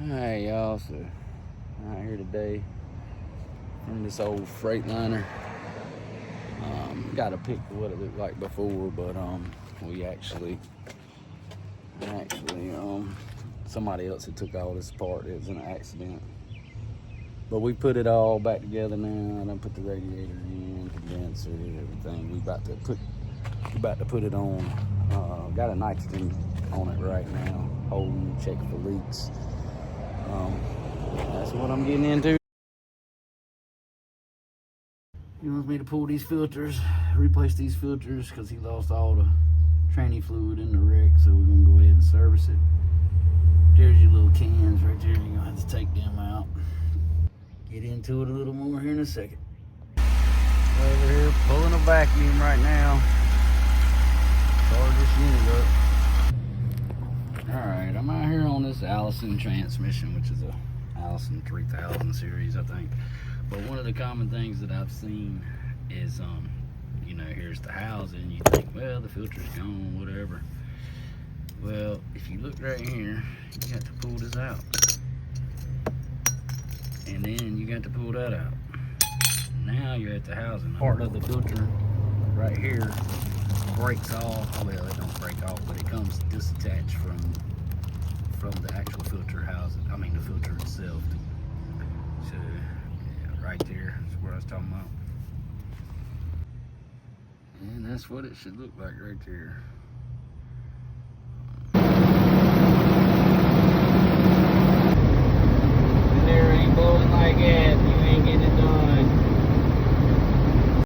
Alright, y'all, so out here today from this old Freightliner. Got a pic of what it looked like before, but we actually somebody else had took all this apart. It was an accident, but we put it all back together now. I done put the radiator in, condenser, everything. We about to put it on. Got a nitrogen on it right now, holding, checking for leaks. That's what I'm getting into. He wants me to pull these filters, replace these filters, because he lost all the tranny fluid in the wreck, so we're going to go ahead and service it. There's your little cans right there. You're going to have to take them out. Get into it a little more here in a second. Over here pulling a vacuum right now. Start this unit up. Alright, I'm out here on this Allison transmission, which is a Allison 3000 series, I think. But one of the common things that I've seen is, here's the housing. You think, well, the filter's gone, whatever. Well, if you look right here, you got to pull this out. And then you got to pull that out. Now you're at the housing. Part of the filter right here breaks off. Well, it don't break off, but it comes disattached from the actual filter housing. I mean, the filter itself. So, yeah, right there is what I was talking about. And that's what it should look like right there.